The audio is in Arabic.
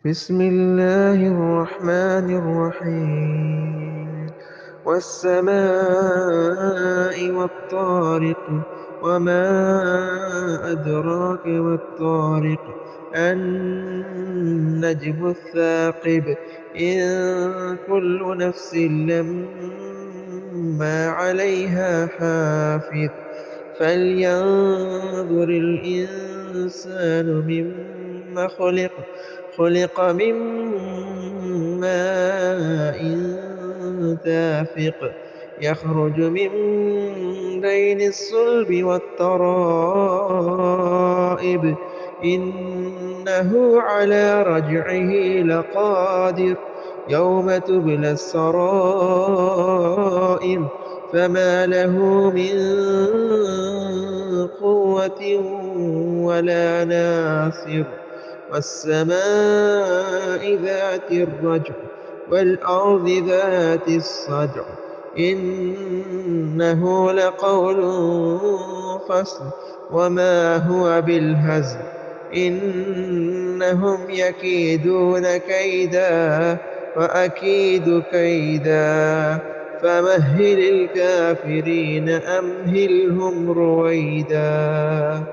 بسم الله الرحمن الرحيم والسماء والطارق وما أدراك ما الطارق النجم الثاقب إن كل نفس لما عليها حافظ فلينظر الإنسان مما خلق من ماء دافق يخرج من بين الصلب والترائب إنه على رجعه لقادر يوم تبلى السرائر فما له من قوة ولا ناصر والسماء ذات الرجع والأرض ذات الصدع إنه لقول فصل وما هو بالهزل إنهم يكيدون كيدا وأكيد كيدا فمهل الكافرين أمهلهم رويدا